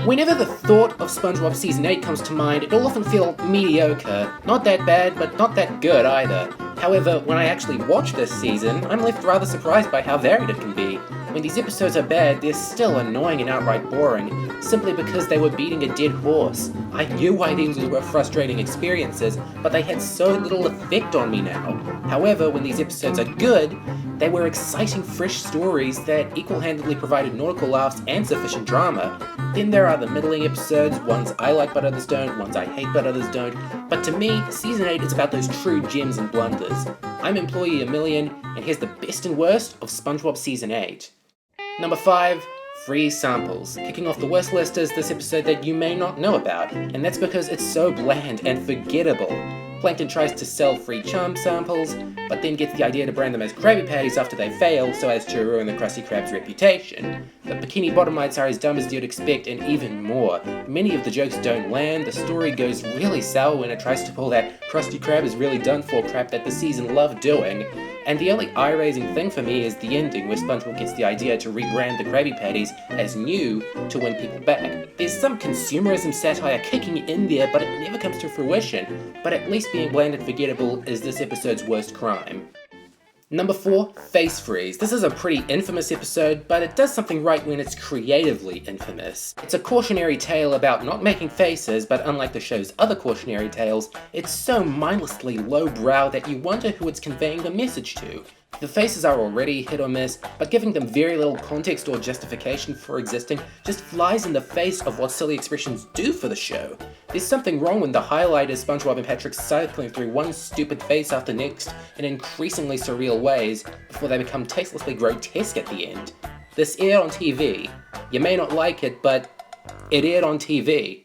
Whenever the thought of SpongeBob Season 8 comes to mind, it'll often feel mediocre. Not that bad, but not that good either. However, when I actually watch this season, I'm left rather surprised by how varied it can be. When these episodes are bad, they're still annoying and outright boring, simply because they were beating a dead horse. I knew why these were frustrating experiences, but they had so little effect on me now. However, when these episodes are good, they were exciting, fresh stories that equal-handedly provided nautical laughs and sufficient drama. Then there are the middling episodes, ones I like but others don't, ones I hate but others don't. But to me, Season 8 is about those true gems and blunders. I'm Employee a Million, and here's the best and worst of SpongeBob Season 8. Number 5. Free samples. Kicking off the worst list is this episode that you may not know about, and that's because it's so bland and forgettable. Plankton tries to sell free charm samples, but then gets the idea to brand them as Krabby Patties after they fail so as to ruin the Krusty Krab's reputation. The Bikini Bottomites are as dumb as you'd expect and even more. Many of the jokes don't land, the story goes really sour when it tries to pull that Krusty Krab is really done for crap that the season loved doing. And the only eye-raising thing for me is the ending, where SpongeBob gets the idea to rebrand the Krabby Patties as new to win people back. There's some consumerism satire kicking in there, but it never comes to fruition. But at least being bland and forgettable is this episode's worst crime. Number 4. Face Freeze. This is a pretty infamous episode, but it does something right when it's creatively infamous. It's a cautionary tale about not making faces, but unlike the show's other cautionary tales, it's so mindlessly lowbrow that you wonder who it's conveying the message to. The faces are already hit or miss, but giving them very little context or justification for existing just flies in the face of what silly expressions do for the show. There's something wrong when the highlight is SpongeBob and Patrick cycling through one stupid face after next in increasingly surreal ways before they become tastelessly grotesque at the end. This aired on TV. You may not like it, but it aired on TV.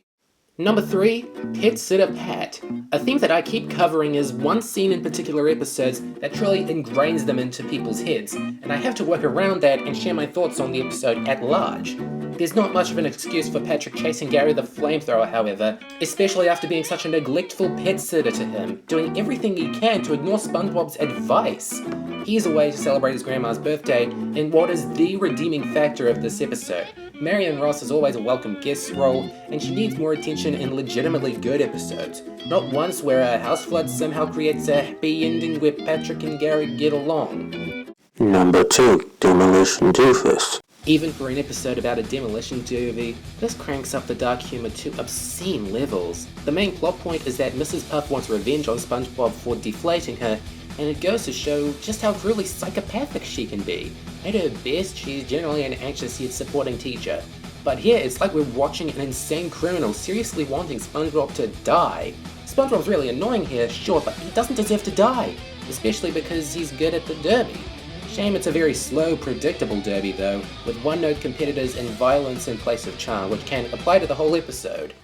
Number 3. Pet Sitter Pat. A theme that I keep covering is one scene in particular episodes that truly ingrains them into people's heads, and I have to work around that and share my thoughts on the episode at large. There's not much of an excuse for Patrick chasing Gary the Flamethrower, however, especially after being such a neglectful pet sitter to him, doing everything he can to ignore SpongeBob's advice. He's away to celebrate his grandma's birthday in what is the redeeming factor of this episode. Marion Ross is always a welcome guest role, and she needs more attention in legitimately good episodes. Not once where a house flood somehow creates a happy ending where Patrick and Gary get along. Number 2. Demolition Doofus. Even for an episode about a demolition derby, this cranks up the dark humour to obscene levels. The main plot point is that Mrs. Puff wants revenge on SpongeBob for deflating her, and it goes to show just how truly psychopathic she can be. At her best, she's generally an anxious yet supporting teacher. But here, it's like we're watching an insane criminal seriously wanting SpongeBob to die. SpongeBob's really annoying here, sure, but he doesn't deserve to die, especially because he's good at the derby. Shame it's a very slow, predictable derby though, with one-note competitors and violence in place of charm, which can apply to the whole episode.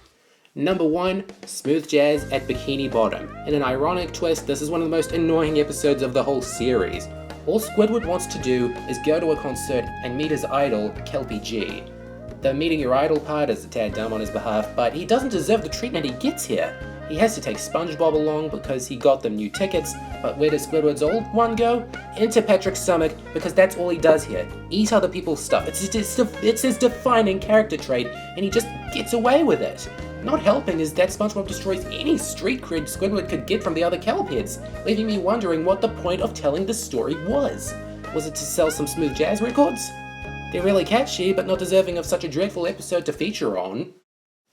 Number 1. Smooth Jazz at Bikini Bottom. In an ironic twist, this is one of the most annoying episodes of the whole series. All Squidward wants to do is go to a concert and meet his idol, Kelpie G. The meeting your idol part is a tad dumb on his behalf, but he doesn't deserve the treatment he gets here. He has to take SpongeBob along because he got them new tickets, but where does Squidward's old one go? Into Patrick's stomach, because that's all he does here. Eat other people's stuff. It's his defining character trait, and he just gets away with it. Not helping is that SpongeBob destroys any street cred Squidward could get from the other Kelpheads, leaving me wondering what the point of telling the story was. Was it to sell some smooth jazz records? They're really catchy, but not deserving of such a dreadful episode to feature on.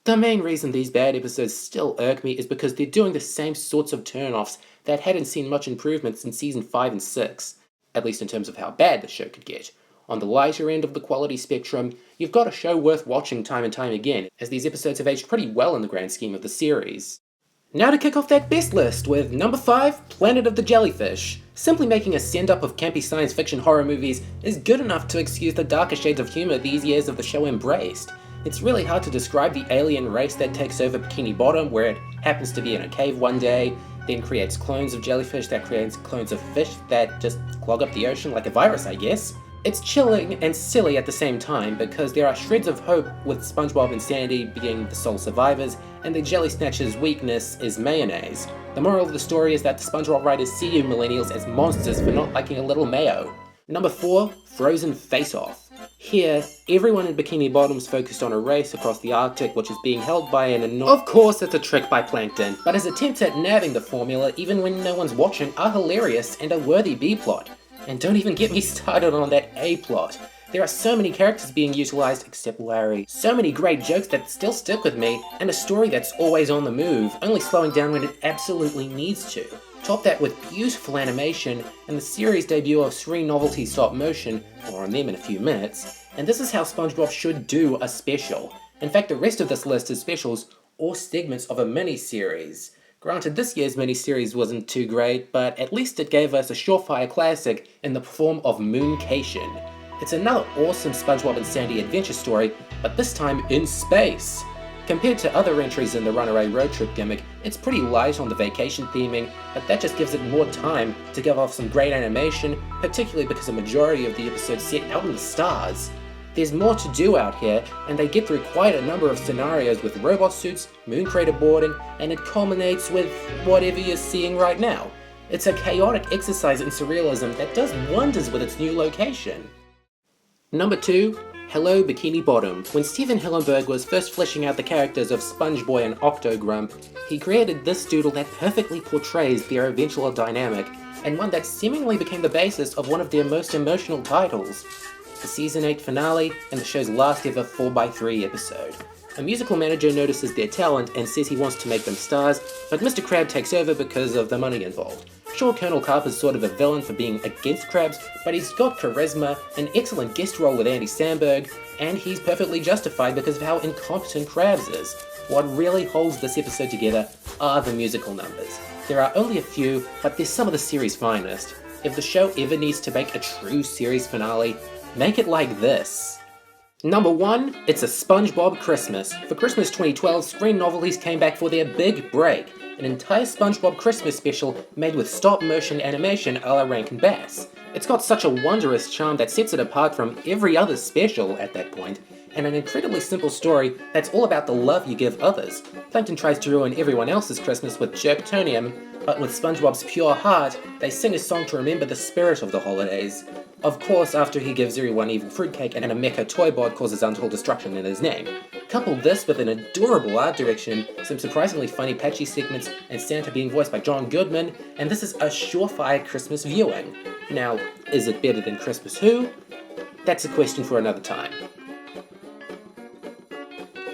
The main reason these bad episodes still irk me is because they're doing the same sorts of turn-offs that hadn't seen much improvement since season 5 and 6, at least in terms of how bad the show could get. On the lighter end of the quality spectrum, you've got a show worth watching time and time again, as these episodes have aged pretty well in the grand scheme of the series. Now to kick off that best list with number 5, Planet of the Jellyfish. Simply making a send-up of campy science fiction horror movies is good enough to excuse the darker shades of humour these years of the show embraced. It's really hard to describe the alien race that takes over Bikini Bottom, where it happens to be in a cave one day, then creates clones of jellyfish that creates clones of fish that just clog up the ocean like a virus, I guess. It's chilling and silly at the same time because there are shreds of hope with SpongeBob and Sandy being the sole survivors, and the Jelly Snatcher's weakness is mayonnaise. The moral of the story is that the SpongeBob writers see you millennials as monsters for not liking a little mayo. Number 4, Frozen Face Off. Here, everyone in Bikini Bottom's focused on a race across the Arctic which is being held by an Of course it's a trick by Plankton, but his attempts at nabbing the formula even when no one's watching are hilarious and a worthy B-plot. And don't even get me started on that A-plot. There are so many characters being utilized except Larry, so many great jokes that still stick with me, and a story that's always on the move, only slowing down when it absolutely needs to. Top that with beautiful animation and the series debut of Serene Novelty stop motion, more on them in a few minutes, and this is how SpongeBob should do a special. In fact, the rest of this list is specials or segments of a mini-series. Granted, this year's mini-series wasn't too great, but at least it gave us a surefire classic in the form of Mooncation. It's another awesome SpongeBob and Sandy adventure story, but this time in space. Compared to other entries in the Runaway Road Trip gimmick, it's pretty light on the vacation theming, but that just gives it more time to give off some great animation, particularly because a majority of the episode's set out in the stars. There's more to do out here, and they get through quite a number of scenarios with robot suits, moon crater boarding, and it culminates with whatever you're seeing right now. It's a chaotic exercise in surrealism that does wonders with its new location. Number 2. Hello Bikini Bottom. When Stephen Hillenburg was first fleshing out the characters of SpongeBob and Octogrump, he created this doodle that perfectly portrays their eventual dynamic, and one that seemingly became the basis of one of their most emotional titles, the Season 8 finale and the show's last ever 4x3 episode. A musical manager notices their talent and says he wants to make them stars, but Mr. Crab takes over because of the money involved. Sure, Colonel Carper's sort of a villain for being against Krabs, but he's got charisma, an excellent guest role with Andy Samberg, and he's perfectly justified because of how incompetent Krabs is. What really holds this episode together are the musical numbers. There are only a few, but they're some of the series' finest. If the show ever needs to make a true series finale, make it like this. Number 1, it's a SpongeBob Christmas. For Christmas 2012, Screen Novelties came back for their big break. An entire SpongeBob Christmas special made with stop-motion animation a la Rankin Bass. It's got such a wondrous charm that sets it apart from every other special at that point, and an incredibly simple story that's all about the love you give others. Plankton tries to ruin everyone else's Christmas with Jerktonium, but with SpongeBob's pure heart, they sing a song to remember the spirit of the holidays. Of course, after he gives everyone evil fruitcake and a mecha toy bod causes untold destruction in his name. Couple this with an adorable art direction, some surprisingly funny patchy segments, and Santa being voiced by John Goodman, and this is a surefire Christmas viewing. Now, is it better than Christmas Who? That's a question for another time.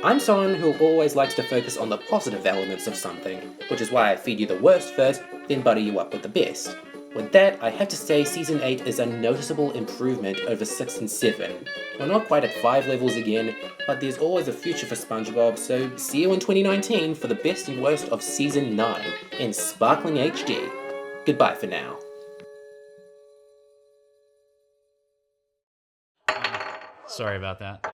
I'm someone who always likes to focus on the positive elements of something, which is why I feed you the worst first, then butter you up with the best. With that, I have to say Season 8 is a noticeable improvement over 6 and 7. We're not quite at 5 levels again, but there's always a future for SpongeBob, so see you in 2019 for the best and worst of Season 9 in sparkling HD. Goodbye for now. Sorry about that.